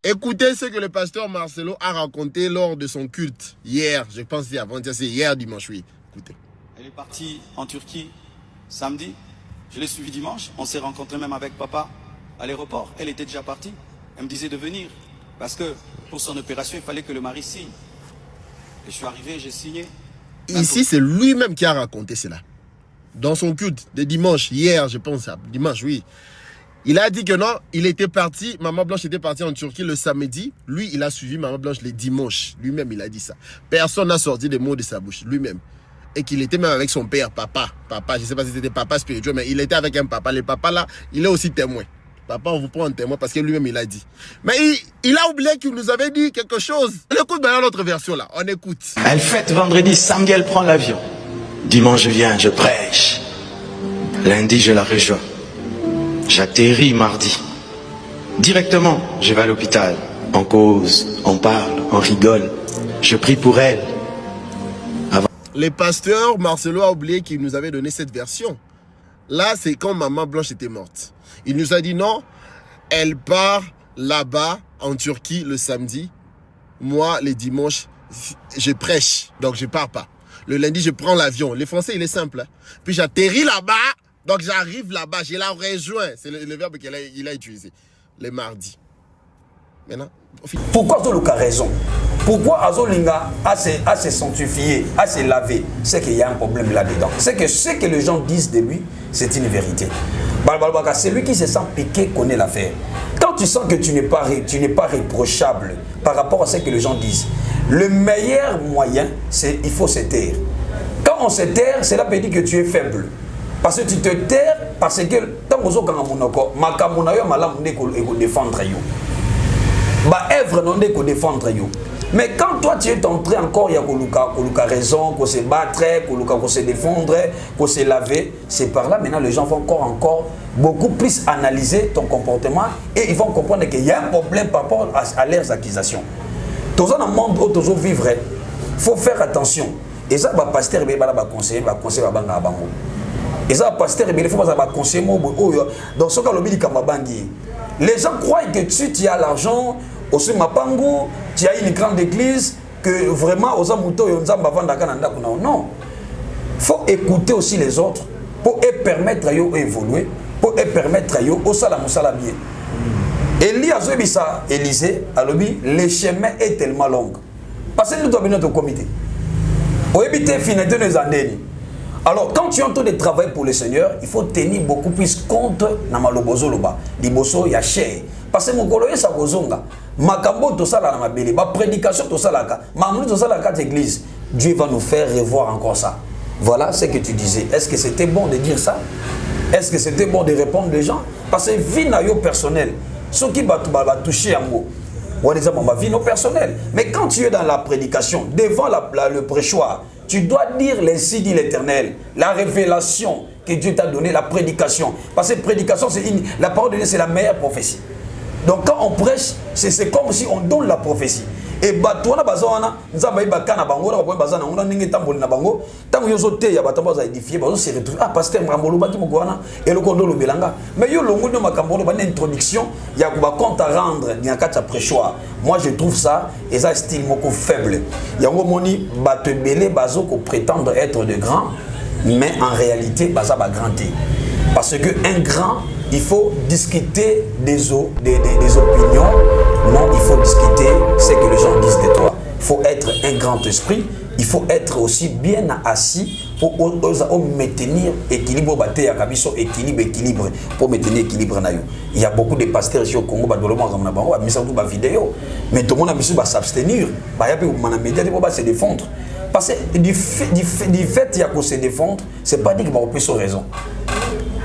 Écoutez ce que le pasteur Marcelo a raconté lors de son culte hier. Je pense que c'est avant-hier, c'est hier dimanche, oui. Écoutez. Elle est partie en Turquie samedi. Je l'ai suivie dimanche. On s'est rencontrés même avec papa à l'aéroport. Elle était déjà partie. Elle me disait de venir. Parce que pour son opération, il fallait que le mari signe. Et je suis arrivé, j'ai signé. Ici, c'est lui-même qui a raconté cela. Dans son culte de dimanche, hier, je pense, dimanche, oui. Il a dit que non, il était parti, Maman Blanche était partie en Turquie le samedi. Lui, il a suivi Maman Blanche le dimanche. Lui-même, il a dit ça. Personne n'a sorti des mots de sa bouche, lui-même. Et qu'il était même avec son père, papa. Papa, je ne sais pas si c'était papa spirituel, mais il était avec un papa. Le papa là, il est aussi témoin. Papa, on vous prend en témoin parce que lui-même, il a dit. Mais il a oublié qu'il nous avait dit quelque chose. On écoute maintenant l'autre version là, on écoute. Elle fête vendredi, samedi, elle prend l'avion. Dimanche, je viens, je prêche. Lundi, je la rejoins. J'atterris mardi. Directement, je vais à l'hôpital. On cause, on parle, on rigole. Je prie pour elle. Le pasteur Marcelo a oublié qu'il nous avait donné cette version. Là, c'est quand Maman Blanche était morte. Il nous a dit non, elle part là-bas en Turquie le samedi. Moi, les dimanches, je prêche, donc je pars pas. Le lundi, je prends l'avion. Le français, il est simple. Hein? Puis j'atterris là-bas, donc j'arrive là-bas, je la rejoins. C'est le verbe qu'il a utilisé. Le mardi. Maintenant, pourquoi Zoluka a raison? Pourquoi Azolinga a se sanctifié, a se lavé? C'est qu'il y a un problème là-dedans. C'est que ce que les gens disent de lui, c'est une vérité. Celui qui se sent piqué connaît l'affaire. Quand tu sens que tu n'es pas réprochable par rapport à ce que les gens disent, le meilleur moyen, c'est il faut se taire. Quand on se terre, cela peut dire que tu es faible. Parce que tu te terres, parce que tant que tu défendre œuvre non de défendre yo. Mais quand toi tu es entré encore, il y a koluka raison, qu'on se battre, qu'on se défendre, qu'on se laver, c'est par là maintenant les gens vont encore beaucoup plus analyser ton comportement et ils vont comprendre qu'il y a un problème par rapport à leurs accusations. Dans un monde où toujours vivre, il faut faire attention. Et ça, le pasteur va conseiller, va bango. Et ça, le pasteur il faut conseiller dans ce cas les gens croient que tu as l'argent aussi mapango, tu as une grande église, que vraiment aux amoutons non. Il faut écouter aussi les autres pour permettre à eux d'évoluer, pour permettre à eux au salam bien. Élie a dit ça, Élisée, le chemin est tellement long. Parce que nous devons venir au comité. Au éviter finalité des années. Alors, quand tu es en train de travailler pour le Seigneur, il faut tenir beaucoup plus compte na malobozo loba. Liboso ya cher. Parce que mon coloye sa bozonga. Makambo to sala na mabele, ma prédication to sala ka, mamou to sala ka église. Dieu va nous faire revoir encore ça. Voilà ce que tu disais. Est-ce que c'était bon de dire ça? Est-ce que c'était bon de répondre aux gens? Parce que vie na yo personnel, ce qui va toucher en mot. On est ma vie non personnelle. Mais quand tu es dans la prédication, devant le prêchoir, tu dois dire l'ainsi dit l'Éternel, la révélation que Dieu t'a donnée, la prédication. Parce que prédication, la parole de Dieu, c'est la meilleure prophétie. Donc quand on prêche, c'est comme si on donne la prophétie. Et batouana bazana, nzamba ibakana bango, na bazana, on a n'ingé tamboli na bango, tango yozote ya batamba za édifier, bazo se retrouver. Ah pasteur Mrambolo baki mokwana, et le kondo lo belanga. Mais yo longo de makambolo ba introduction, ya kuba compte à rendre, ni a quatre prêchoir. Moi je trouve ça, et ça style moko faible. Yango moni bate belé bazo ko prétendre être de grand, mais en réalité baza ba grandir. Parce que un grand, il faut discuter des opinions. Non, il faut discuter ce que les gens disent de toi. Il faut être un grand esprit. Il faut être aussi bien assis pour maintenir équilibre, équilibre, pour maintenir équilibre. Il y a beaucoup de pasteurs ici au Congo, vidéo, mais tout le monde a mis s'abstenir. Il y a se défendre. Parce que du fait qu'il y a se défendre, c'est pas dit qu'il va avoir raison.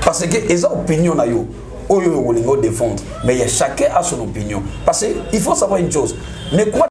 Parce que les opinions na yo, oyo défendre, mais chacun a son opinion. Parce qu'il faut savoir une chose. Ne crois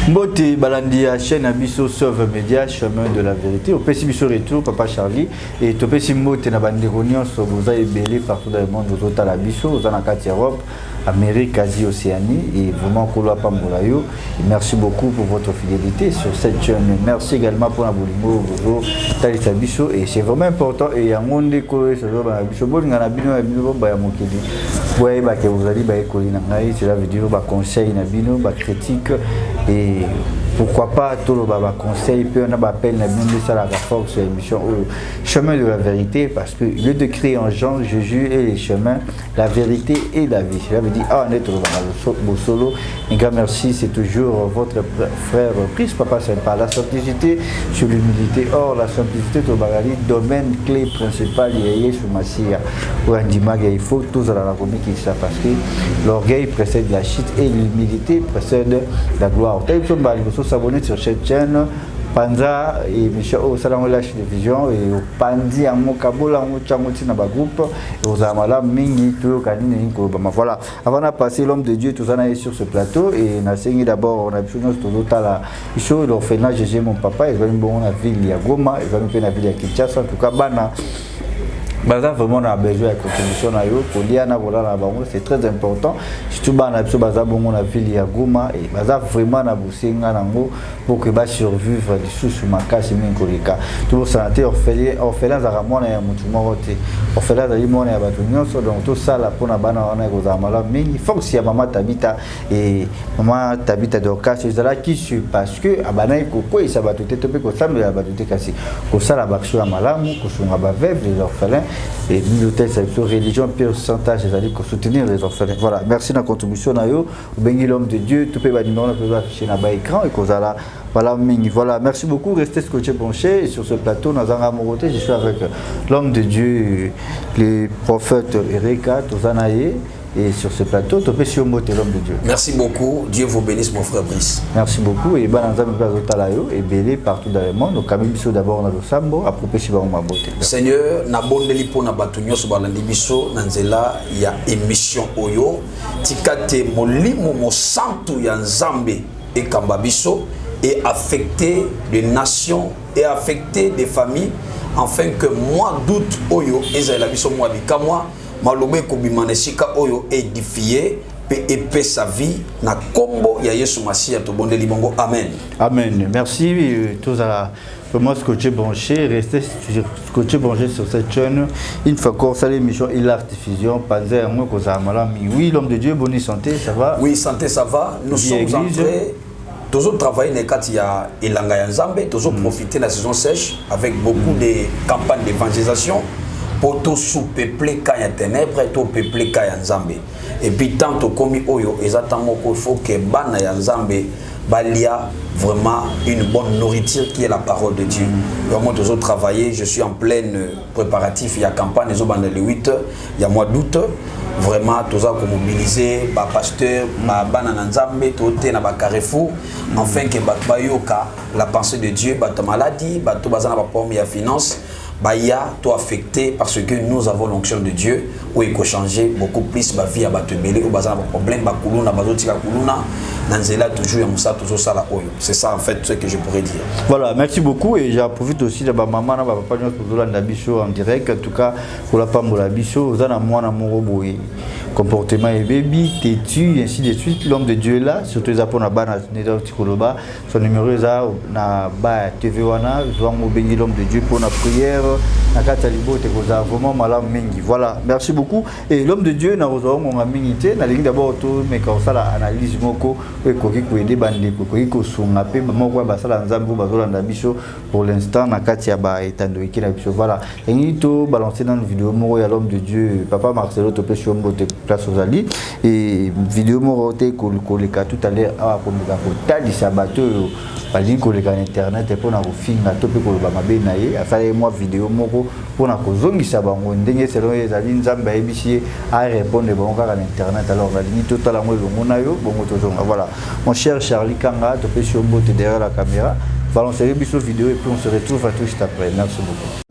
Mbote balandi à chaîne Abisso Sauve Média chemin de la vérité au petit Bisso retour papa Charlie et to petit mbote na bande réunion sur vous avez belé partout dans le monde vous autres la Bisso vous en a quatre Europe Amérique Asie Océanie et vraiment Kolo Pambolayo merci beaucoup pour votre fidélité sur cette chaîne merci également pour la bolingo vous Talita Bisso et c'est vraiment important et à monde ko sur ba Bisso bolinga na bino bino ba ya mokili ouais ba que vous allez ba école na ngai cela veut dire ba conseil na bino ba critique et pourquoi pas tout le conseil puis on a appel na bien ça la force sur l'émission chemin de la vérité parce que lieu de créer en Jean Jésus et les chemins la vérité et la vie cela veut dire on est tout le solo et grand merci c'est toujours votre frère Prince Papa Sympa la simplicité sur l'humilité or la simplicité to bagali domaine clé principal yé sur Massia pour Andimag il faut tous à la comique ça parce que l'orgueil précède la chute et l'humilité précède la gloire s'abonner sur cette chaîne Panza et Michel Osalam la télévision et Pandi en Mokabola en Changotti na ba groupe et aux amala mingi to kanini ko ba voilà avant de passer l'homme de Dieu tout ça sur ce plateau et na sengi d'abord on a besoin de tout la show l'orphelinage j'ai mon papa il va me bon la ville ya Goma il va me faire la ville ya Kinshasa en tout cas bana Baza vraiment on a besoin de contribution na yo pour liana voilà la bango c'est très important surtout bana biso baza bongo na ville ya Goma et baza vraiment na busenga nango pour que ba survivre du sous makasi minkolika tout santé orphelin za ramona ya mutu moko te orphelin za limona ya batu nyonso donc tout ça là pour na bana wana ko za mala mingi force ya mama Tabita et mama Tabita Dorcas ezala qui suit parce que abana ko isa batu te to pe ko sambela batu te kasi ko sala bakso ya malamu ko sunga ba veuve les orphelins et l'hôtel c'est religion pire pourcentage c'est-à-dire pour soutenir les orphelins voilà merci de la contribution na yo bengi l'homme de Dieu tout peut ba numéro peut afficher na ba écran et kozala voilà mingi voilà merci beaucoup restez scotché penché et sur ce plateau nazanga moroté je suis avec l'homme de Dieu le prophète Erika Tozanaye et sur ce plateau, tu peux sur l'homme de Dieu. Merci beaucoup. Dieu vous bénisse, mon frère Brice. Merci beaucoup. Et Bananza Mkazotalayo et belé partout dans le monde. Donc, Kamibiso d'abord dans le Sambo, à propos de ma beauté. Seigneur, na bondeli po na batunyo so balandi biso na nzela ya émission oyo. Tikate molimo mo santu ya Nzambe et Kambabiso et affecter des nations et affecter des familles afin que mois d'août oyo ezala biso mois bikamwa malobé kobimanesika oyo édifié et sa vie na kombo ya Yesu Masia to bonde libongo amen amen merci tous à comment scotché branché restez scotché branché sur cette chaîne une fois encore ça l'émission il a diffusion panzer moi ko za mala oui l'homme de Dieu bonne santé ça va oui santé ça va nous sommes entrés toujours travailler dans le cadre de Elanga ya Nzambe toujours profiter de la saison sèche avec beaucoup de campagnes d'évangélisation pour tout sous-peupler quand il y a ténèbres et tout peupler quand il y a Nzambe. Et puis tant que comme oyo exactement il faut que bana ya Nzambe balia vraiment une bonne nourriture qui est la parole de Dieu. Vraiment toujours travailler, je suis en pleine préparatif, il y a campagne les autres le 8, il y a mois d'août. Vraiment tout ça pour mobiliser ba pasteur ba bana Nzambe tout na ba Carrefour afin que ba yoka la pensée de Dieu ba ta maladie ba to bazana ba problème ya finance Baya to affecté parce que nous avons l'onction de Dieu où il faut changer beaucoup plus ma vie à battre belé au bazar problème ba kuluna bazoti ka kuluna nanzela toujours ya musa toujours ça la oyo c'est ça en fait ce que je pourrais dire voilà merci beaucoup et j'en profite aussi de ba maman na ba papa nous pour la biso en direct en tout cas pour la pambola biso ozana mwana moko boye comportement et baby têtu ainsi de suite l'homme de Dieu là surtout les apôtres na bana neda tikoloba son numéro za na ba TV wana zo bengi l'homme de Dieu pour la prière na kata libote koza vraiment malam mingi voilà merci beaucoup et l'homme de Dieu na rozo mon amingité na lingi d'abord tout mais quand ça la analyse moko e koki ko aider bande ko ko sunga pe moko ba sala nzambo bazolanda biso pour l'instant na kati ya ba etando ikina biso voilà lingi to balancer dans une vidéo moko ya l'homme de Dieu papa Marcelo to pe mbote place aux alliés et vidéo moko te ko koleka tout à l'heure a ko mika ko talisa bato balingi koleka na internet pour na kofinga to pe ko ba mabe na ye asala moi vidéo moko pour na kozongisa bango ndenge selon ezali Nzambe ayebisi a répondre bango kaka na internet alors balingi to tala ngo longo na yo bongo to zonga voilà mon cher Charlie Kanga to pe mbote derrière la caméra balancer biso vidéo et puis on se retrouve à tout juste après merci beaucoup.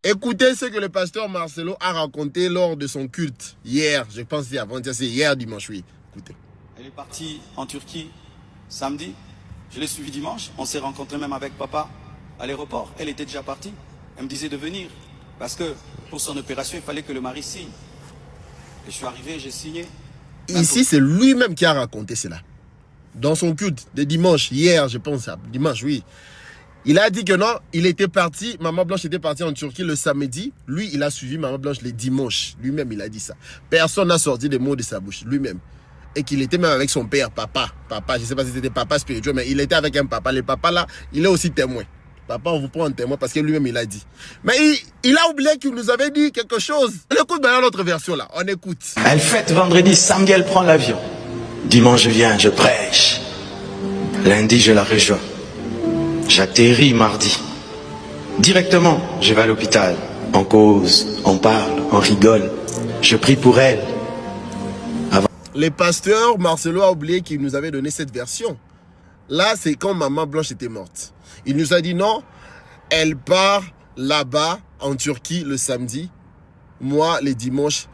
Écoutez ce que le pasteur Marcelo a raconté lors de son culte hier, je pense avant-hier, c'est hier dimanche, oui. Écoutez. Elle est partie en Turquie samedi. Je l'ai suivi dimanche. On s'est rencontrés même avec papa à l'aéroport. Elle était déjà partie. Elle me disait de venir. Parce que pour son opération, il fallait que le mari signe. Et je suis arrivé, j'ai signé. Ici, c'est lui-même qui a raconté cela. Dans son culte de dimanche, hier, je pense, dimanche, oui. Il a dit que non, il était parti, Maman Blanche était partie en Turquie le samedi. Lui, il a suivi Maman Blanche le dimanche. Lui-même, il a dit ça. Personne n'a sorti des mots de sa bouche, lui-même. Et qu'il était même avec son père, papa. Papa, je ne sais pas si c'était papa spirituel, mais il était avec un papa. Le papa là, il est aussi témoin. Papa, on vous prend en témoin parce que lui-même, il a dit. Mais il a oublié qu'il nous avait dit quelque chose. On écoute maintenant l'autre version là, on écoute. Elle fête vendredi, samedi elle prend l'avion. Dimanche je viens, je prêche. Lundi je la rejoins. J'atterris mardi. Directement, je vais à l'hôpital. On cause, on parle, on rigole. Je prie pour elle. Le pasteur Marcelo a oublié qu'il nous avait donné cette version. Là, c'est quand Maman Blanche était morte. Il nous a dit non, elle part là-bas en Turquie le samedi. Moi, les dimanches,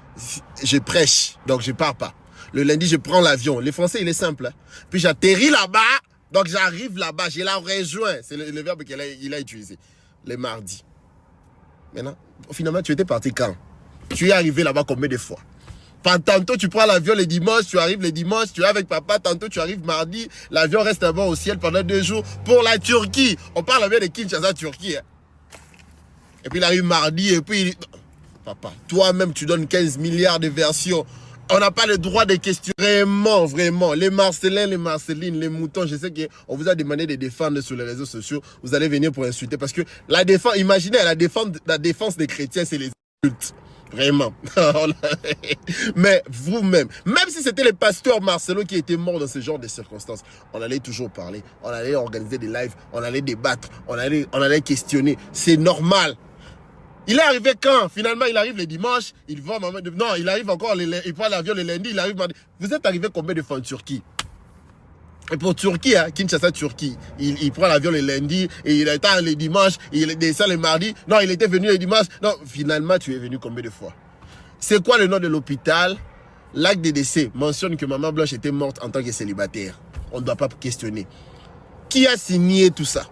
je prêche, donc je pars pas. Le lundi, je prends l'avion. Les Français, il est simple. Hein? Puis j'atterris là-bas, donc j'arrive là-bas, je la rejoins. C'est le verbe qu'il a utilisé. Le mardi. Maintenant, finalement, tu étais parti quand? Tu es arrivé là-bas combien de fois? Tantôt tu prends l'avion le dimanche, tu arrives le dimanche, tu es avec papa, tantôt tu arrives mardi, l'avion reste là-bas au ciel pendant 2 jours pour la Turquie. On parle bien de Kinshasa, Turquie. Hein. Et puis il arrive mardi et puis papa, toi-même tu donnes 15 milliards de versions. On n'a pas le droit de questionner vraiment, vraiment. Les Marcelins, les Marcelines, les moutons, je sais qu'on vous a demandé de défendre sur les réseaux sociaux. Vous allez venir pour insulter parce que la défense, imaginez, la défense des chrétiens, c'est les insultes. Vraiment. Mais vous-même, même si c'était le pasteur Marcelo qui était mort dans ce genre de circonstances, on allait toujours parler, on allait organiser des lives, on allait débattre, on allait questionner. C'est normal. Il est arrivé quand? Finalement, il arrive le dimanche, il va... Non, il arrive encore, il prend l'avion le lundi, il arrive... Vous êtes arrivé combien de fois en Turquie? Et pour Turquie, hein, Kinshasa, Turquie, il prend l'avion le lundi, et il attend le dimanche, il descend le mardi. Non, il était venu le dimanche. Non, finalement, tu es venu combien de fois? C'est quoi le nom de l'hôpital? L'acte de décès mentionne que Maman Blanche était morte en tant que célibataire. On ne doit pas questionner. Qui a signé tout ça?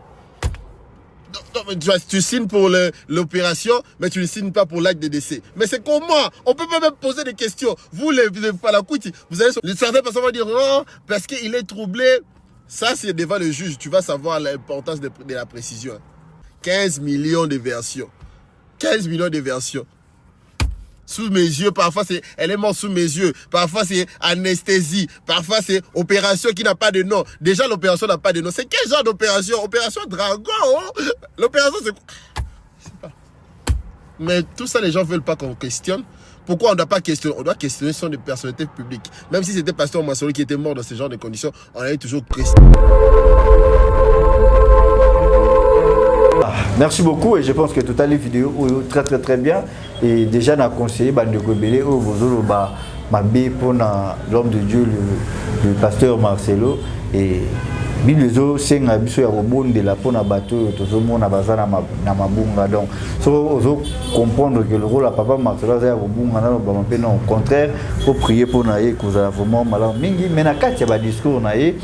Tu signes pour l'opération, mais tu ne signes pas pour l'acte de décès. Mais c'est comment? On peut pas même poser des questions. Vous, les Falakouti, vous allez... Certaines personnes vont dire non, parce qu'il est troublé. Ça, c'est devant le juge. Tu vas savoir l'importance de la précision. 15 millions de versions. 15 millions de versions. Sous mes yeux, parfois c'est elle est morte sous mes yeux, parfois c'est anesthésie, parfois c'est opération qui n'a pas de nom. Déjà l'opération n'a pas de nom. C'est quel genre d'opération? Opération Dragon, oh? L'opération c'est quoi? Je sais pas. Mais tout ça les gens veulent pas qu'on questionne. Pourquoi on ne doit pas questionner? On doit questionner sur des personnalités publiques. Même si c'était pasteur Massoli qui était mort dans ce genre de conditions, on allait toujours questionner. Merci beaucoup et je pense que tout à l'heure vidéo très bien et déjà n'a conseillé de Gobelé au Bozolo Mabé pour l'homme de Dieu le pasteur Marcelo et bilezo senga biso ya robonde la pona bateau tozomona bazana na mabunga donc so ozo comprendre que le rôle à papa Marcelo ya robunga na ba mpena au contraire faut prier pour naé kozala vraiment malin mingi mais na kati ya ba discours naé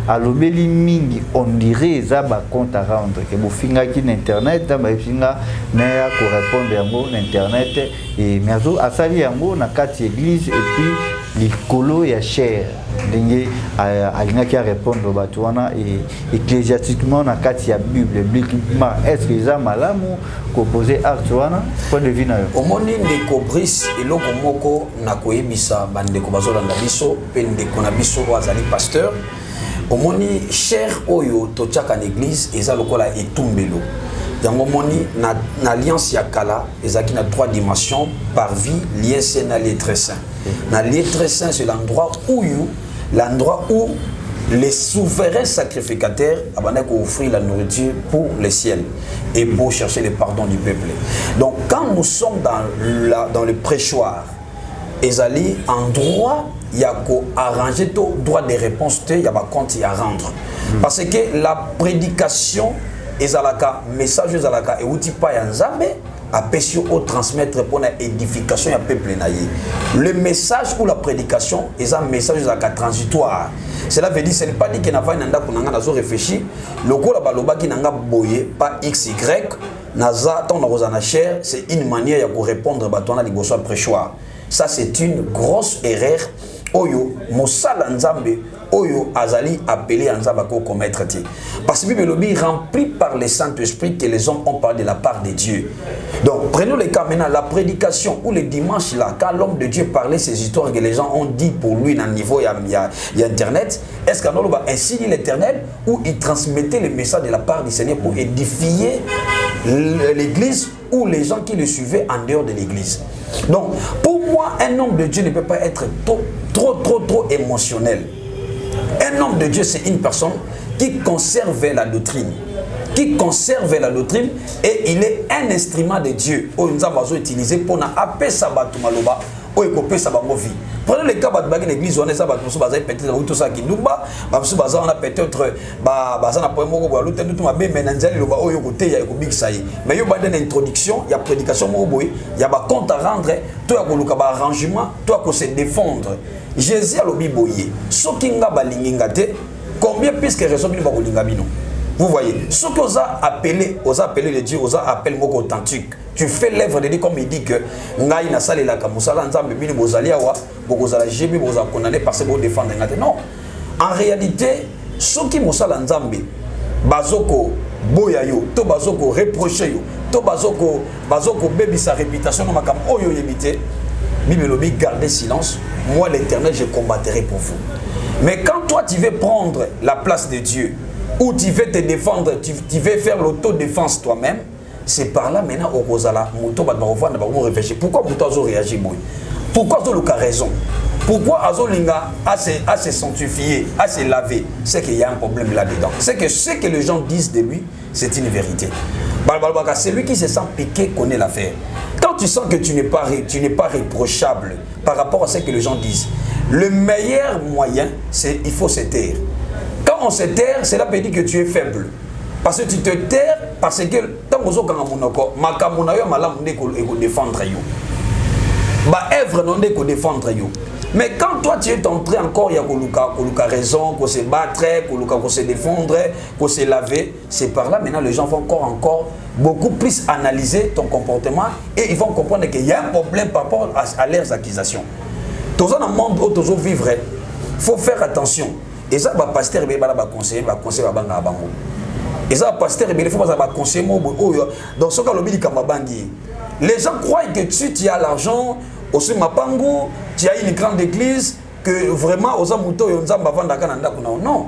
alobeli mingi on dirait za ba compte à rendre que bofinga ki na internet ba finga na ko répondre yango na internet et mezo asali yango na kati église et puis likolo ya cher ndenge alingaki a répondre bato wana et ecclésiastiquement na kati ya bible bibliquement est-ce que za malamu ko poser acte wana point de vue na yo omoni ndeko Brice eloko moko na koyebisa bandeko bazolanda biso pe ndeko na biso azali pasteur omoni cher oyo totiaka na église eza lokola etumbelo yango moni na alliance ya kala ezaki na 3 dimensions par vie lien saint na lieu très saint na lieu très saint c'est l'endroit où les souverains sacrificateurs abandonnent offrir la nourriture pour le ciel et pour chercher le pardon du peuple. Donc quand nous sommes dans le prêchoir ezali endroit il y a qu'à arranger tout droit de réponse il y a pas compte à rendre parce que la prédication ezalaka message ezalaka et outi pa ya nzambe apesio au transmettre pour la édification ya peuple na ye. Le message ou la prédication est un message transitoire. Cela veut dire ce n'est pas dit que na va nanda kunanga nazo réfléchir lokola baloba ki nanga boye pas xy naza ton na chair, c'est une manière de répondre batona liboso prêchoir. Ça c'est une grosse erreur. Oyo mosala nzambe oyo azali appelé à nzamba ko commettre ti. Parce que Bible lobby rempli par le Saint-Esprit que les hommes ont parlé de la part de Dieu. Donc prenons le cas maintenant la prédication ou les dimanches là quand l'homme de Dieu parlait ces histoires que les gens ont dit pour lui dans le niveau il y a internet, est-ce qu'on va ainsi dit l'Éternel ou il transmettait le message de la part du Seigneur pour édifier l'église ou les gens qui le suivaient en dehors de l'église. Donc pour moi un homme de Dieu ne peut pas être trop émotionnel. Un homme de Dieu, c'est une personne qui conserve la doctrine. Qui conserve la doctrine et il est un instrument de Dieu. Nous avons utilisé pour appeler ça Batumaloba ou écoper ça Bamovi. Prenez le cas de l'église, on est ça, peut-être tout ça qui nous bat, on a peut-être mais il y a une introduction, il y a prédication, il y a un compte à rendre, il y a un arrangement, il y a se défendre. Jésus a lobi boye. Ce qui nga balingingate, combien plus que raison bino bakolingabino. Vous voyez, ce que vous appelé le Dieu, vous appelé moko authentique. Tu fais l'œuvre de Dieu comme il dit que ngai na sale la kamusala nzambe bino bozali awa, bokozala jebi boza condamné parce que vous défendre ngate. Non. En réalité, ce qui musala nzambe bazoko boya yo, to bazoko reprocher yo, to bazoko bebi sa réputation no makam oyo yebite. Bible lobby, gardez silence. Moi, l'Éternel, je combattrai pour vous. Mais quand toi, tu veux prendre la place de Dieu, ou tu veux te défendre, tu veux faire l'autodéfense toi-même, c'est par là maintenant au Rosala. Réfléchir. Pourquoi Moutozo réagit? Pourquoi Azo a raison? Pourquoi Azolinga a se sanctifié, a se laver? C'est qu'il y a un problème là-dedans. C'est que ce que les gens disent de lui, c'est une vérité. Celui qui se sent piqué connaît l'affaire. Quand tu sens que tu n'es pas réprochable par rapport à ce que les gens disent, le meilleur moyen, c'est il faut se taire. Quand on se terre, cela veut dire que tu es faible. Parce que tu te terres parce que tant que tu es défendre yo. Œuvre non de défendre yo. Mais quand toi tu es entré encore, il y a raison, qu'on se battre, qu'on se défendre, qu'on se laver, c'est par là maintenant les gens vont encore beaucoup plus analyser ton comportement et ils vont comprendre qu'il y a un problème par rapport à leurs accusations. Dans un monde où tu vivre, il faut faire attention. Et ça, le pasteur va conseiller, et ça, le pasteur il faut conseiller. Dans ce cas, les gens croient que tu as l'argent, aussi Mapango, tu as une grande église, que vraiment, aux amoutons, non.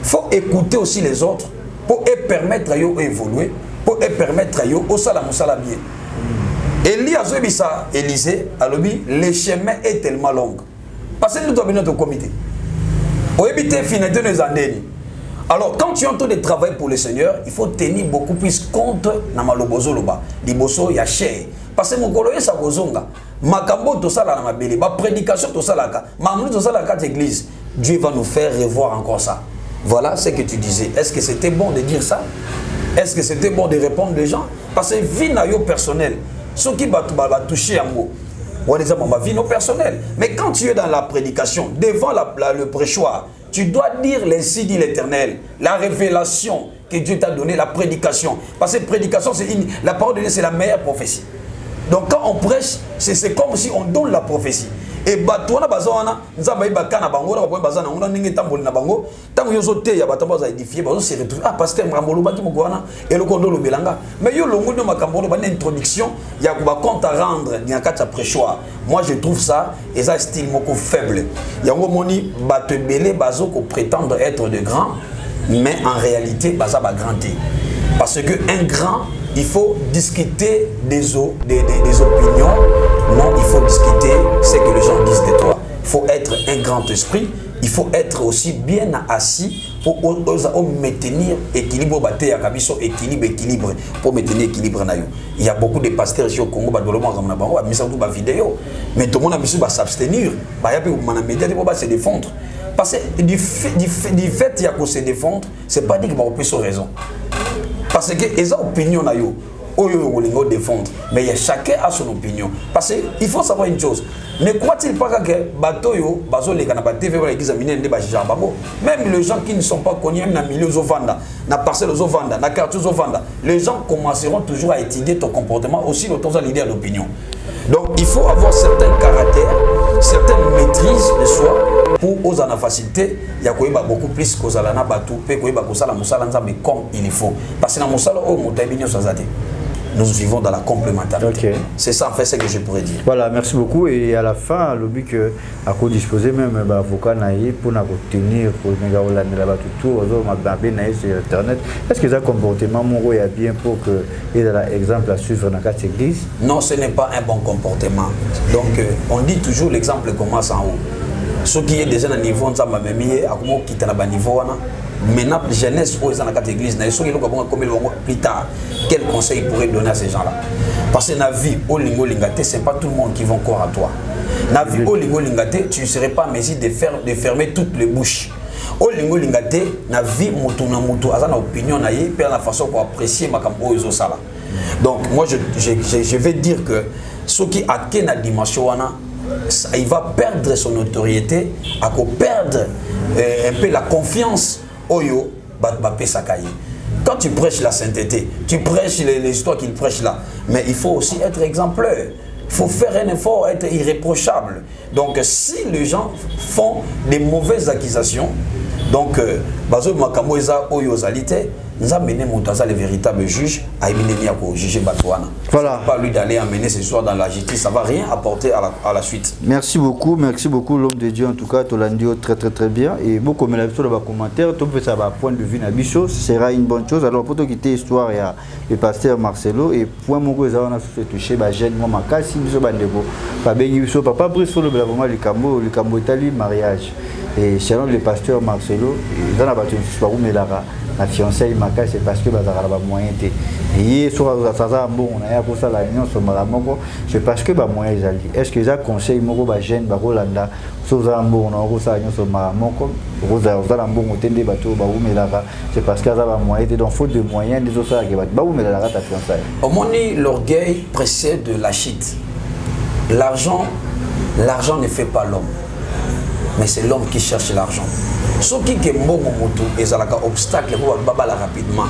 Il faut écouter aussi les autres pour permettre à eux d'évoluer, pour permettre à eux de bien. Élie a dit ça, Élisée, le chemin est tellement long. Parce que nous avons notre comité. Pour éviter de finir les années. Alors, quand tu es en train de travailler pour le Seigneur, il faut tenir beaucoup plus compte de malobozo loba, liboso ya cher. Parce que mon coloye sa bozonga, makambo to sala na mabele, ma prédication to salaka, mamou to salaka l'église. Dieu va nous faire revoir encore ça. Voilà ce que tu disais. Est-ce que c'était bon de dire ça? Est-ce que c'était bon de répondre aux gens? Parce que vie na yo personnel, ce qui va toucher à moi. On est ma vie non personnelle. Mais quand tu es dans la prédication, devant le prêchoir, tu dois dire l'ainsi dit l'Éternel, la révélation que Dieu t'a donnée, la prédication. Parce que prédication, la parole de Dieu, c'est la meilleure prophétie. Donc quand on prêche, c'est comme si on donne la prophétie. Et batouana bazana, nzamba ibakana bango, na bazana, on a ninge tamboli na bango, tango yozote ya batamba za édifier, bazo se retrouver. Ah pasteur Mrambolo baki mugwana, et le kondo lo belanga. Mais yo longo no makambolo ba introduction, ya kuba compte à rendre, ni akata prêchoir. Moi je trouve ça et ça style moko faible. Yango moni bate belé bazo ko prétendre être de grand, mais en réalité baza ba grandi. Parce que un grand, il faut discuter des opinions. Non, il faut discuter ce que les gens disent de toi. Il faut être un grand esprit. Il faut être aussi bien assis pour maintenir équilibre, équilibre pour maintenir équilibre. Il y a beaucoup de pasteurs ici au Congo, vidéo, mais tout le monde a mis s'abstenir. Il y a se défendre. Parce que du fait qu'il y a se défendre, ce n'est pas dit qu'il va avoir raison. Parce que les opinions, Oyo défendre. Mais chacun a son opinion. Parce qu'il faut savoir une chose. Ne croit-il pas que Batoyo, Bazole, TV, même les gens qui ne sont pas connus, même dans le milieu Zovanda, dans la parcelle Zovanda, dans le quartier Zovanda, les gens commenceront toujours à étudier ton comportement, aussi le temps à l'idée d'opinion. Donc il faut avoir certains caractères, certaines maîtrises de soi pour oser la facilité. Il y a beaucoup plus qu'aux alana batou, peu mais comme il faut. Parce que dans mon nous vivons dans la complémentarité. Okay. C'est ça en fait ce que je pourrais dire. Voilà, merci beaucoup. Et à la fin, le but que à quoi disposer même avocat pour nous tenir pour nous là-bas tout sur internet. Est-ce que ça comportement mon est bien pour que il y ait l'exemple à suivre dans cette église? Non, ce n'est pas un bon comportement. Donc on dit toujours l'exemple commence en haut. Ce qui est déjà à niveau on s'en même à comment quitter à niveau maintenant jeunesse aux dans la église na eso plus tard quel conseil pourrait donner à ces gens-là parce que na vie au lingo lingate c'est pas tout le monde qui va croire à toi na vie au lingo lingate tu ne serais pas mesure de fermer toutes les bouches au lingo lingate na vie mutu na mutu azana opinion na ye per la façon pour apprécier makambo ezo sala donc moi je vais dire que ce qui a na dimension wana il va perdre son notoriété à perdre un peu la confiance. Oyo, quand tu prêches la sainteté, tu prêches les histoires qu'il prêche là, mais il faut aussi être exemplaire. Il faut faire un effort, être irréprochable. Donc si les gens font des mauvaises accusations, donc bazo makambo eza oyo zalité, nous amener Moutaza le véritable juge à juger Batouana. Voilà. Pas lui d'aller amener ce soir dans la justice, ça va rien apporter à la suite. Merci beaucoup l'homme de Dieu en tout cas, tu l'as dit très bien et beaucoup de l'habitude dans les commentaires, tu peux savoir point de vue Nabicho, ce sera une bonne chose. Alors pour te quitter l'histoire il y a le pasteur Marcelo et point mon gros on a touché ba jeune moi makasi biso bandeko ba bengi biso papa Brice le vraiment le cambo Italie mariage et selon le pasteur Marcelo dans la bâtiment soit où melara la fiançailles makasi c'est parce que bazara ba moyen té et soit ça bon on a pour ça la union sur maramoko c'est parce que ba moyen ezali est-ce que ça conseil moko ba jeune ba rolanda soza bon on a ça union sur maramoko roza la bon tende bato ba umelaka c'est parce que ça ba moyen té donc faute de moyens des autres que ba umelaka ta fiançailles au moins l'orgueil précède de la chute. L'argent ne fait pas l'homme, mais c'est l'homme qui cherche l'argent. Ce qui est bon et un obstacle pour babala rapidement.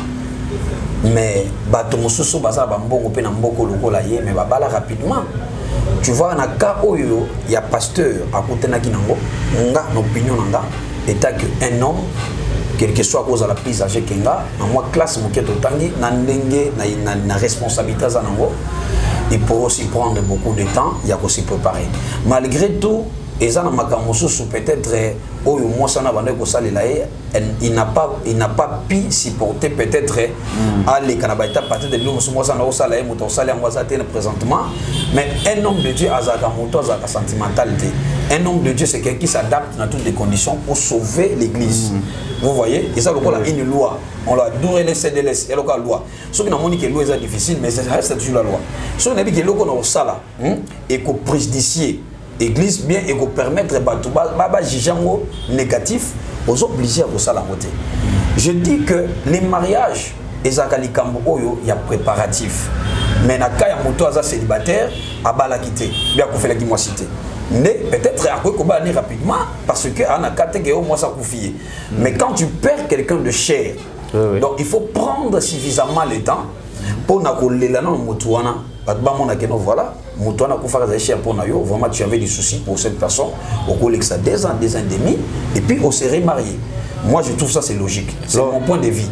Mais bato mosusu baza bambongo pe na mboko lokola ye mais babala rapidement. Tu vois na cas oyo il y a pasteur à côté na kinango nga n'opinion nanga état que un homme quel que soit à cause de la prise âgée kenga en moi classe moketo tangi na ndenge na responsabilité za nango il peut aussi prendre beaucoup de temps il y a aussi préparer malgré tout et ça peut-être il n'a pas pu supporter peut-être à l'écanabaïta partir de présentement mais un homme de Dieu a sa sentimentalité. Un homme de Dieu c'est quelqu'un qui s'adapte dans toutes les conditions pour sauver l'église. Vous voyez, et ça a une loi. On l'a doué les CDLS et la loi. Ce qui n'a pas dit que la loi est difficile mais ça reste toujours la loi. Ce qui n'a pas dit que la loi est et qu'on préjudicie église bien et qu'on permettre baba jijango négatif aux obligés à ça la moitié. Je dis que les mariages ezakali kambo oyo il y a préparatif mais na ka ya moto aza célibataire abala quitter bien qu'on fait la moi cité mais peut-être à quoi qu'on va aller rapidement parce que ana katege au moins ça confier mais quand tu perds quelqu'un de cher donc il faut prendre suffisamment le temps pour na ko lelana moto wana voilà, vraiment tu avais des soucis pour cette personne, au collègue ça 2 ans, 2 ans et demi, et puis on s'est remarié. Moi je trouve ça c'est logique, c'est mon point de vue.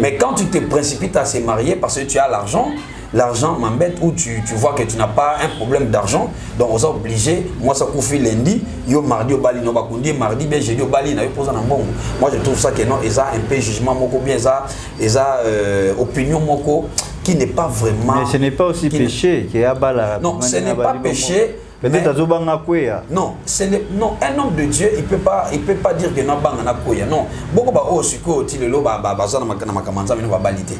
Mais quand tu te précipites à se marier parce que tu as l'argent, l'argent m'embête ou tu vois que tu n'as pas un problème d'argent, donc on est obligé, moi ça confie lundi, yo mardi au bali, no bakundi, mardi bien jeudi au bali, na yo pose un bon. Moi je trouve ça que non, ils ont un peu jugement moko bien ça, ils ont opinion moko qui n'est pas vraiment. Mais ce n'est pas aussi péché qui est à bala. Non, ce n'est pas péché. Peut-être à Kouya. Non, non, un homme de Dieu, il peut pas dire que non banga na Kouya. Non, beaucoup ba o siko ti le lo ba bazana makana makamanza mais ba balité.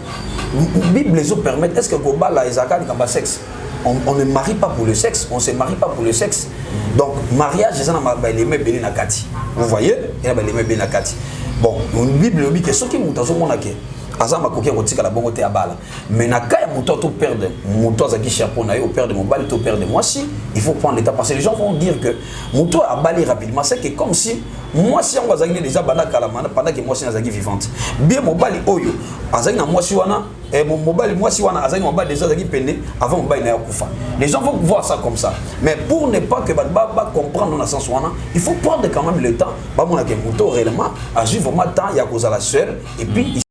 Bible les autres permettent est-ce que goba la Isaac kamba sexe. On ne marie pas pour le sexe, on se marie pas pour le sexe. Donc mariage c'est na ba les me belé na kati. Vous voyez? Il y a ba les me belé na kati. Bon, une Bible dit que ce qui mutazo monake azama kokia kotika la bongo te abala mais na kaya moto to perdre moto azaki cher pour naï au perdre mon bal to perdre moi si il faut prendre l'état parce que les gens vont dire que moto a balé rapidement c'est que comme si moi si on azaki déjà bana kalamana pendant que moi si azaki vivante bien mon bal oyo azaki na moi si wana et mon mobile moi si wana azaki mon bal déjà azaki pendé avant mon bal na kufa les gens vont voir ça comme ça mais pour ne pas que ba comprendre dans le sens wana il faut prendre quand même le temps ba mona que moto réellement a juste vraiment temps il y a cause à la seule et puis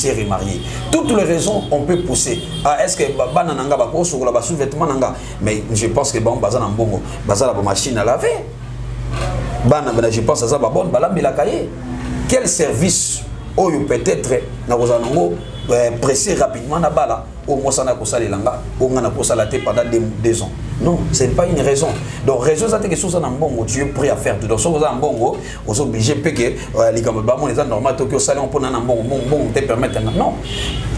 remarié. Toutes les raisons on peut pousser. Ah, est-ce que banananga bako sur la sous-vêtement nanga mais je pense que bon bazana mbongo bazala ba machine à laver. Bana je pense à ça ba bonne balambi la cahier. Quel service oyo peut-être na kozanango pressé rapidement na bala au moins ça na kosala langa au ngana kosala te pendant 2 ans. Non, ce n'est pas une raison. Donc raison ça que chose na mbongo tu es prêt à faire tout. Donc so za mbongo on est obligé que les gars ba mon les normal to que ça on peut na mbongo bon te permettre non.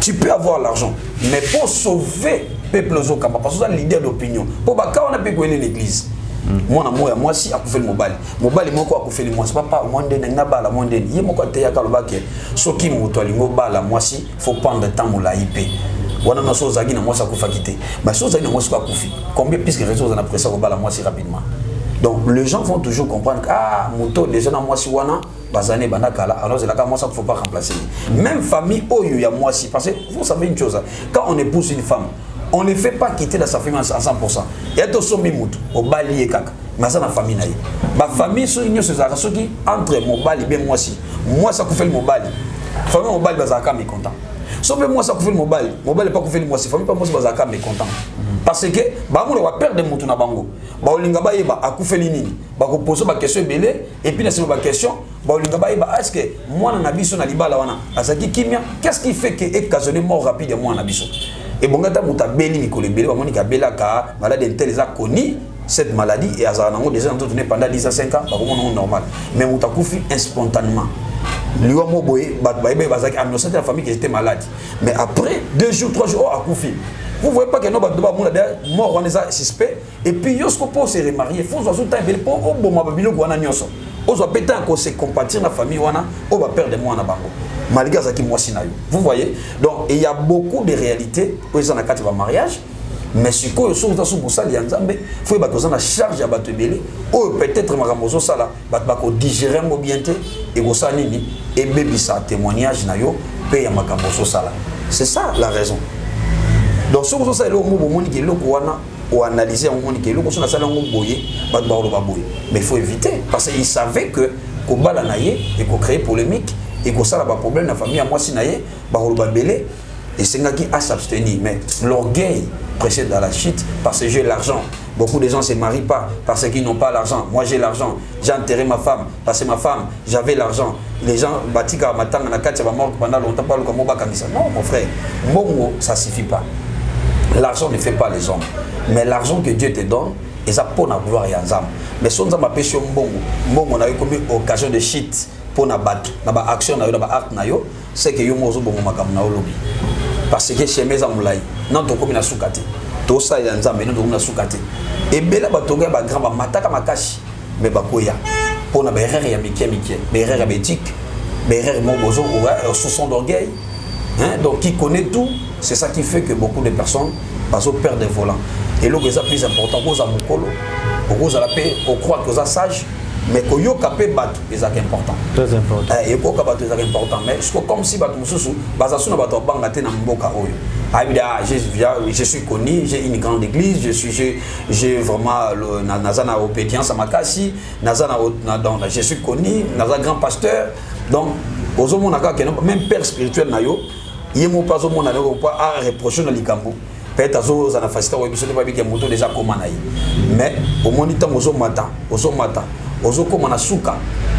Tu peux avoir l'argent mais pour sauver peuple zokamba parce que ça leader d'opinion. Pour ba ka on a pu gagner l'église. Moi si a fait le mobile moko a fait le moi c'est pas moi ndene na bala moi ndene ye moko te ya kalobake soki moto alingo bala moi si faut prendre temps mola IP wana na so zagi na moi ça kufa quitter mais so zagi na moi ça kufi combien puisque raison on a pressé au bala moi si rapidement donc les gens vont toujours comprendre que ah moto déjà na moi si wana bazane banakala alors c'est là que moi ça faut pas remplacer même famille oyo ya moi si parce que vous savez une chose quand on épouse une femme on ne fait pas quitter la sa famille à 100%. Il y a tout son mimout au bali et kaka. Mais ça la famille naïe. Ma famille sur une chose qui entre mon bali bien moi ça fait le mobile. Famille mon bali bazaka mais content. Sauf moi ça fait le mobile pas fait le moi si famille pas moi bazaka mais content. Parce que ba mo va perdre mutu na bango. Ba olinga ba yeba akufeli nini. Ba ko poser ba question belé et puis na c'est ba question ba olinga ba yeba est-ce que moi na biso na libala wana azaki kimia qu'est-ce qui fait que occasionner mort rapide de moi na biso. Et bon, quand tu as belli Nicolas Belli, tu as belli la maladie de connu cette maladie et Azanango déjà entretenu pendant 10 à 5 ans, c'est normal. Mais tu as coupé spontanément. L'homme boy, la famille qui était malade. Mais après 2 jours, 3 jours, a coupé. Vous voyez pas que nous sommes morts, on est suspect. Et puis, il faut se remarier. Il faut se faire pour au bon mabilo guana nyoso. On va péter encore se compatir la famille wana, on va perdre moi na bango. Malgré ça qui moi sinayo. Vous voyez? Donc il y a beaucoup de réalités où ils sont dans le mariage, mais ce que les choses sont pour ça les ensemble, faut que vous en la charge à battre belé, ou peut-être maramoso ça là, battre digérer mobilité et vous ça nini et bébé ça témoignage na yo paye makamoso ça là. C'est ça la raison. Donc ce que ça le mot moni qui le wana ou analyser on moni qui le ça ça ngo boyer battre ba boyer. Mais il faut éviter parce qu'ils savaient que ko bala naie et ko créer polémique et que ça là pas problème la famille à moi si naie ba belé et c'est qui à s'abstenir mais l'orgueil précède à la chute parce que j'ai l'argent. Beaucoup de gens ne se marient pas parce qu'ils n'ont pas l'argent. Moi j'ai l'argent, j'ai enterré ma femme parce que ma femme j'avais l'argent. Les gens batika matanga na kati va mort pendant longtemps pas le comme bakanisa. Non mon frère, mongo ça suffit pas. L'argent ne fait pas les hommes. Mais l'argent que Dieu te donne et ça pour la gloire et ensemble. Mais si on a pêché mbongo na eu comme occasion de chute pour na battre na ba action na yo na ba acte na yo c'est que yo mozo bongo makam na lobby. Parce que chez mes amulai non to comme na sukate. To ça ya nzambe non to na sukate. Et bela batonga ba grand ba mataka makashi mais bakoya pour na ba erreur ya mikie ba erreur ya bétique ba erreur mo bozo ou soupçon d'orgueil. Hein? Donc qui connaît tout, c'est ça qui fait que beaucoup de personnes perdent des volants. Et là, c'est plus important que ça mukolo, que ça la paix, qu'on croit que ça sage, mais que yo capé battre, c'est important. Très important. Et qu'on capé battre, c'est important. Mais c'est comme si battre mususu, basasu na battre bangate na mboka oyo. Je suis connu, j'ai une grande église, j'ai vraiment nazana obédience à Makasi, nazana je suis connu, nazana grand pasteur. Donc, même père spirituel nayo, il n'y a pas à reprocher dans les camps. Peut-être que vous avez facilité à dire que déjà comment mais au moniteur aux mata, comme on souka,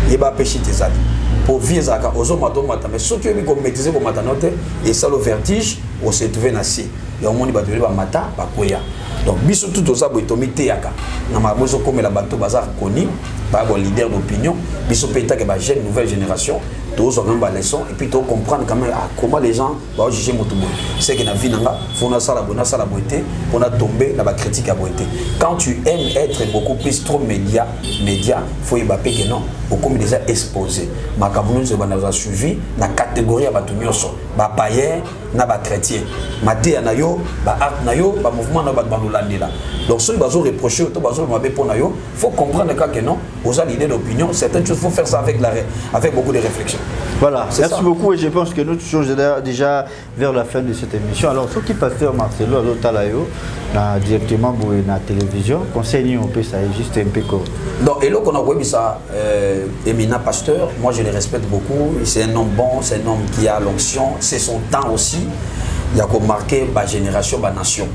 il va pêcher tes amis. Pour vivre aux mata, mais ceux qui ont maîtrisé vos matanotes et ça le vertige, on s'est trouvé nassé. Et au monde il va devenir mata, bakoya. Donc biso tout ça boitomi teyaka. Na mabozo comme la bateau bazar connu, par leader d'opinion, biso peta que ba jeune nouvelle génération tous on a leçon et puis tu comprendre quand même comment les gens vont juger mon tout. C'est que dans la vie faut na sala beauté pour na tomber dans la critique à beauté. Quand tu aimes être beaucoup plus trop média faut y baper que non au comme déjà exposé. Ma cameroun se va suivi la catégorie à batunyoso ba païen na ba chrétien. Maté na yo ba art na yo ba mouvement na ba bandolandela. Donc ceux qui vont reprocher to bazo mabe pour na yo faut comprendre que non aux l'idée d'opinion certaines choses faut faire ça avec beaucoup de réflexion. Voilà, merci beaucoup et je pense que nous touchons déjà vers la fin de cette émission. Alors, ce qui pasteur Marcelo Alotalayo, directement pour la télévision, conseil on peut ça juste un peu comme. Donc, et là qu'on a vu ça, éminent pasteur, moi je le respecte beaucoup. C'est un homme bon, c'est un homme qui a l'onction, c'est son temps aussi. Il y a comme marqué ma génération, ma nation.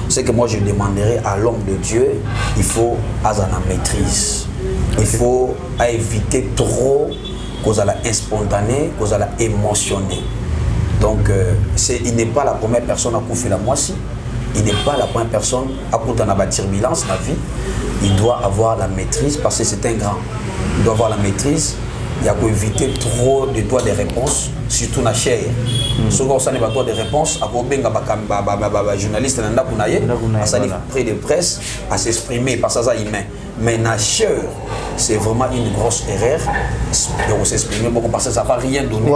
C'est que moi je demanderais à l'homme de Dieu, il faut avoir la maîtrise. Il faut éviter trop qu'on a spontané, qu'on a émotionné. Donc, il n'est pas la première personne à couper la moitié. Il n'est pas la première personne à couper la turbulence dans la vie. Il doit avoir la maîtrise parce que c'est un grand. Il doit avoir la maîtrise. Il y a qu'à éviter trop de droits de réponse, surtout dans la chair. Si on a des droits de réponse, à un journaliste à sa près de presse, à s'exprimer parce que c'est humain. Mais la chair, c'est vraiment une grosse erreur. On s'exprimer beaucoup parce que ça ne va rien donner.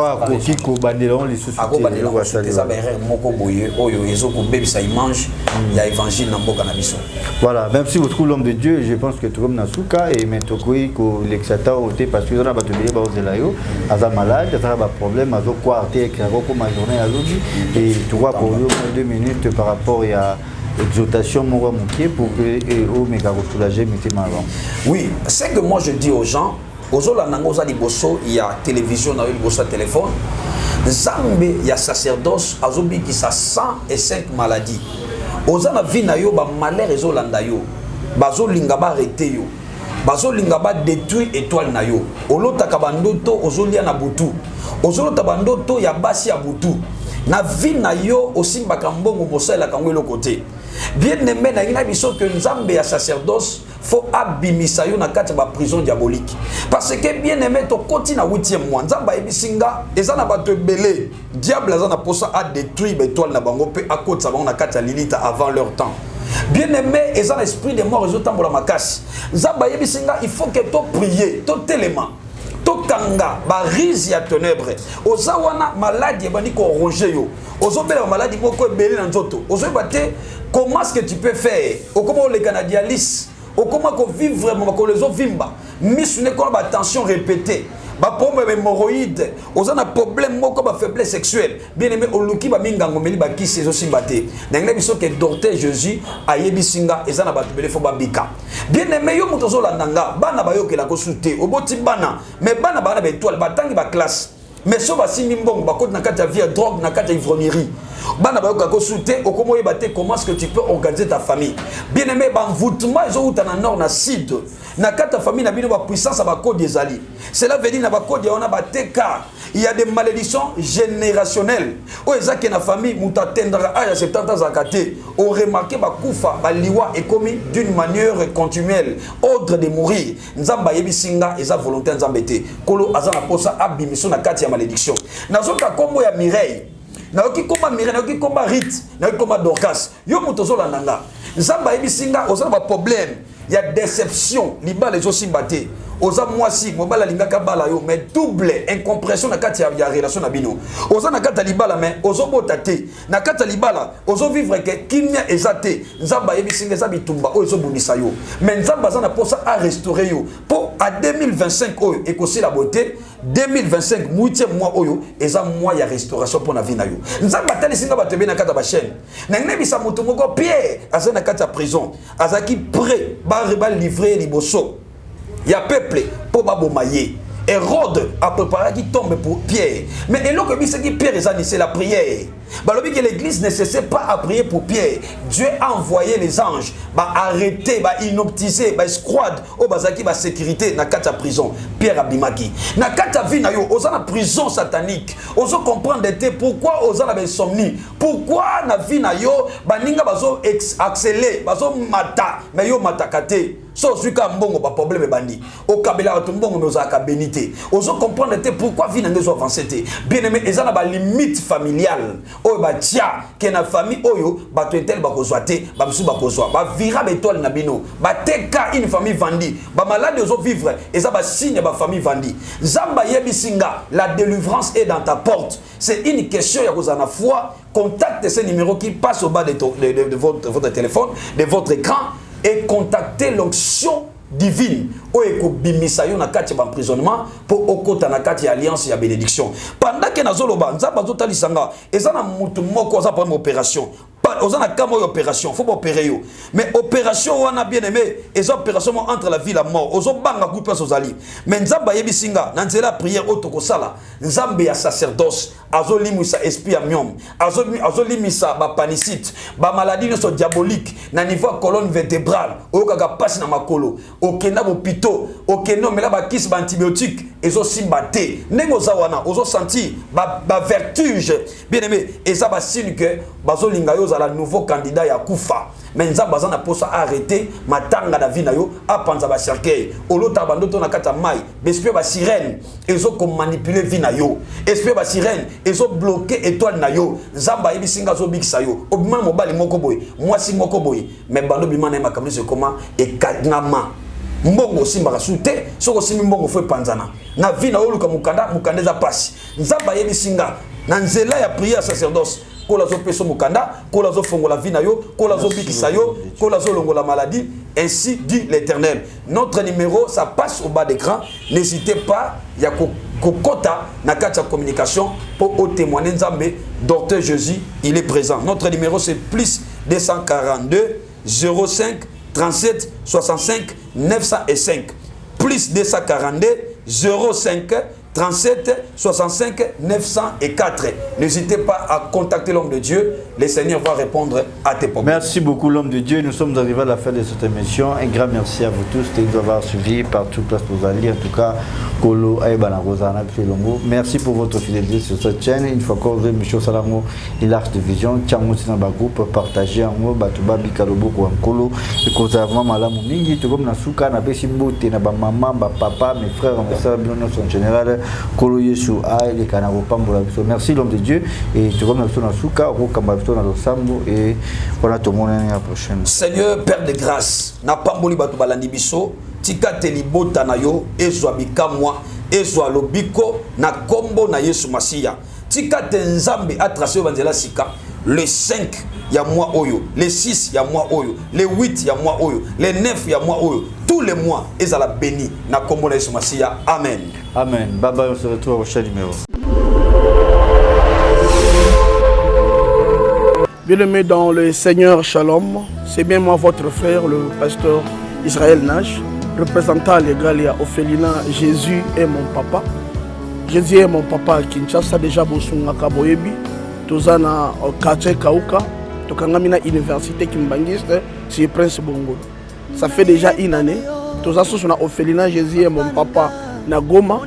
Voilà, même si vous trouvez l'homme de Dieu, je pense que tout le monde n'a souka et maintenant que l'exata ôté parce que on a battu les barres de l'ayo, à malade, à un problème, à quoi arrêter comme ma journée à l'aujourd'hui et tu vois pour 2 minutes par rapport à exhortation mon pied pour que au méga soulager mettez avant. Oui, c'est que moi je dis aux gens, aux Olanangosa Liboso, il y a télévision, il y a Liboso téléphone. Zambé, il y a sacerdoce, azobi qui a 105 maladies. Aux ana vie na yo ba malheur et zolanda yo. Bazo linga ba arrêter yo. Bazo linga ba détruire étoile na yo. Olota kabandoto ozolia na butu. Ozolota bandoto ya basi ya butu. Na vie na yo aussi mbakambongo mosala kango le côté. Bien aimé na ina biso que Nzambe ya sacerdoce faut abimisa yo na kati ba prison diabolique parce que bien aimé to koti na 8e mois Nzamba ebisinga eza na bato belé diable eza na posa a détruire étoile na bango pe a koti sa bango na kati ya lilita avant leur temps. Bien aimé eza l'esprit de mort ezotambola makasi Nzamba ebisinga il faut que to prier to télément tokanga barizi ya ténèbres ozawana maladie bani ko ronger yo ozobela maladie moko ebele na nzoto ozoyebate comment est-ce que tu peux faire comment les canadialis comment vivre vraiment les autres vimba mis une école tension répétée ba problème hémorroïde ozana problème moko ba faiblesse sexuelle bien aimé oluki ba mingango meli ba kisi ezo simbate ndenge biso que docteur Jésus ayebisinga ezana ba tubele fo ba bika bien aimé yo muto zo landanga bana ba yokela ko sute oboti bana mais bana bana ba étoile batangi ba classe mais so ba simi mbongo ba côté na kati ya vie drogue na kati ya ivrognerie bana ba yoka ko sute okomo yebate comment est-ce que tu peux organiser ta famille bien aimé ba envoûtement ezo uta na nord na sud na kata famille na bino ba puissance ba code des alliés cela veut dire na ba code on a ba teka il y a des malédictions générationnelles o ezaki na famille muta tendra aya 70 ans akate o remarqué ba kufa ba liwa est commis d'une manière continuelle ordre de mourir nzamba yebisinga eza volonté nzamba te kolo azana posa abimiso na kati ya malédiction nazoka kombo ya Mireille naoki koma Mireille naoki koma Rite naoki koma Dorcas yo muto zolanda nga nzamba yebisinga ozana ba problème il y a déception liba les aussi batté oza mwasi mobala lingaka bala yo mais double incompression na kati ya relation na bino oza na kata libala mais ozo botate na kata libala ozo vivre que kimia ezate nzamba yebisinga za bitumba o ezo bundisa yo mais nzamba za na posa a restaurer yo pour à 2025 oyo ekosi la beauté 2025 8e mois oyo eza mois ya restauration pour na vie na yo nzamba tali singa batebe na kata ba chaîne na nebisa mutu moko Pierre aza na kata prison azaki prêt ba livrer liboso il y a peuple pour babomaye. Hérode a préparé qui tombe pour Pierre. Mais et l'autre dit que Pierre c'est la prière. Balobi que l'église ne cessait pas à prier pour Pierre. Dieu a envoyé les anges, arrêter, inoptiser, escouade, au bazaki ba sécurité na kata prison. Pierre abimaki. Na kata vie na yo, oza na prison satanique. Ozo comprendre pourquoi oza na insomnie. Pourquoi na vie na yo baninga bazo accélérer, bazo mata, mais yo matakate. So suka mbongo ba problème bandi. Au kabela to mbongo mais ozaka bénité. Ozo comprendre pourquoi vie n'angezo avancer. Bien aimé, ezana ba limite familiale. Oyo ba tia ke na famille oyo ba to intel ba kozwa te, ba musu ba kozwa. Ba vira étoile na bino. Ba teka une famille vendue. Ba malade ozo vivre, eza ba signe ba famille vendue. Zamba yebisinga, la délivrance est dans ta porte. C'est une question ya kozana foi. Contactez ce numéro qui passe au bas de votre téléphone, de votre écran, et contactez l'onction divine. Oeko bimisa yo na kati ya emprisonnement pour okota na kati ya alliance ya bénédiction. Pendant que nazoloba nzamba zotalisanga ezana mutu moko za pour opération. Ozana kamo opération, faut opérer yo. Mais opération wana bien aimé, et opération entre la vie et la mort. Ozo banga ku place ozali. Mais nzamba yebisinga na nzela prière otoko sala. Nzambe ya sacerdoce, azo limisa esprit ya myom, azo limisa ba panicite, ba maladie so diabolique na niveau colonne vertébrale, okaka passe na makolo, okenda bopito, okenda mela ba kiss ba antibiotique, ezo simbate. Nengo za wana ozo sentir ba vertige. Bien aimé, et ça ba signe que bazo linga yo la nouveau candidat ya kufa mais nzamba za na posa arrêter matanga na vie na yo apanza ba cercueil olota bandoto na kata mai esprit ba sirène ezo ko manipuler vie na yo esprit ba sirène ezo bloquer étoile na yo nzamba yebisinga zo bikisa yo obima mobali moko boy mwasi moko boy mais bando bimana makamisi comment et kadnama mbongo simba sute soko simi mbongo fo panzana na vie na oluka mukandeza pasi nzamba yebisinga na nzela ya prière sacerdoce kola zo peso mukanda, kola zo fongola vie na yo, kola zo bikisa yo, kola zo longola maladie, ainsi dit l'Éternel. Notre numéro, ça passe au bas d'écran. N'hésitez pas, il y a kokota na katia communication pour témoigner nzambe. Docteur Jésus, il est présent. Notre numéro c'est plus 242 05 37 65 905. Plus 242 05 37 65 904. N'hésitez pas à contacter l'homme de Dieu. Le Seigneur va répondre à tes problèmes. Merci beaucoup l'homme de Dieu. Nous sommes arrivés à la fin de cette émission. Un grand merci à vous tous de nous avoir suivis partout place pour aller. En tout cas, Kolo Aïbana Rosana Pfilongo. Merci pour votre fidélité sur cette chaîne. Une fois encore, M. Salamo, il a de vision. Tchango Tinamba Groupe, partagez en mot, Batuba Bikalobo Kolo. Et Kozavma Malamu Mingi, tout comme Nasuka, Nabesimbo, Tenaba Maman, Papa, mes frères, mes sœurs, en général. Kolo Yesu Aïe, les Kanaro Pambola. Merci l'homme de Dieu. Et tout comme Nasuka, Rokamba. Et voilà tout le monde l'année prochaine. Seigneur Père de grâce, na pamboli batu balandi biso, tika telibota na yo, ezwa bikamwa, ezwa lobiko na kombo na Yesu Masiya. Tika tenzambe a tracé banzela sika, le 5 ya mois oyo, le 6 ya mois oyo, le 8 ya mois oyo, le 9 ya mois oyo, tous les mois ezala béni na kombo na Yesu Masiya. Amen. Amen. Baba, on se retrouve au prochain numéro. Bien-aimés dans le Seigneur Shalom, c'est bien moi votre frère, le pasteur Israël Nash, représentant légal et Ophelina. Jésus est mon papa. Jésus est mon papa à Kinshasa, déjà Bosunga Kaboyebi, Tozana au quartier Kauka, Tokangamina Université Kimbangiste, c'est Prince Bongo. Ça fait déjà une année. Toza Sosuna Ophelina, Jésus est mon papa, Nagoma,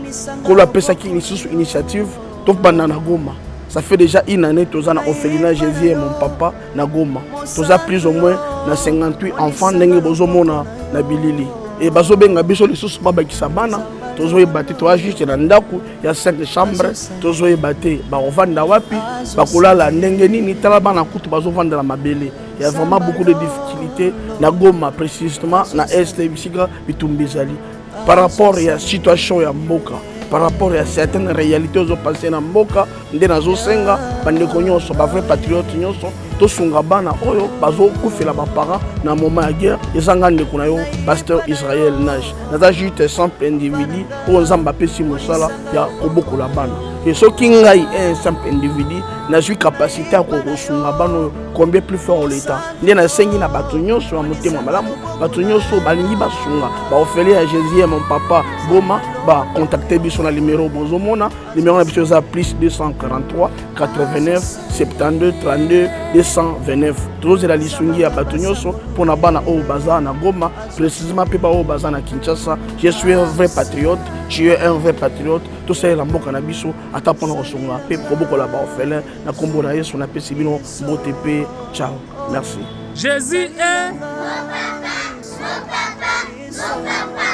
Kola Pesaki Initiative, Topana Nagoma. Ça fait déjà une année que nous avons Ophelina Jésus et mon papa na Goma. Nous avons plus ou moins 58 enfants na Bilili. Et bazo benga biso les sous baba kisabana. Nous avons battu 3 juste dans ndaku, il y a 5 chambres. Nous avons battu ba ovanda wapi, ba kolala ndenge nini talaba na kutu bazo vendre la mabele. Il y a vraiment beaucoup de difficultés na Goma précisément na Est Bisika Bitumbizali. Par rapport à la situation ya mboka. Par rapport à certaines réalités aux passées dans Mboka, ndé nazo senga bandeko nyonso ba vrai patriote nyonso to sunga bana oyo bazo kufela ba parents na moment ya guerre ezanga ndeko na yo pasteur Israël Nash naza juste simple individu o nzamba pesi mosala ya kobokola bana et ce qui ngai un simple individu na suis capacité à kosunga bana combien plus fort l'état ndé na sengi na bato nyonso ya motema malamu bato nyonso balingi basunga ba ofele à Jésus mon papa Goma ba contacter biso na numéro bozomona numéro na biso za plus 243 89 72 32 229. Tous la lisungi ya bato nyonso pona bana o baza na Goma précisément pe ba o baza na Kinshasa. Je suis un vrai patriote, tu es un vrai patriote. Tout ça la mboka na biso ata pona kosonga pe koboko la ba ofele na kombo na Yesu na pesi bino mbotepe. Ciao. Merci. Jésus est mon papa, papa.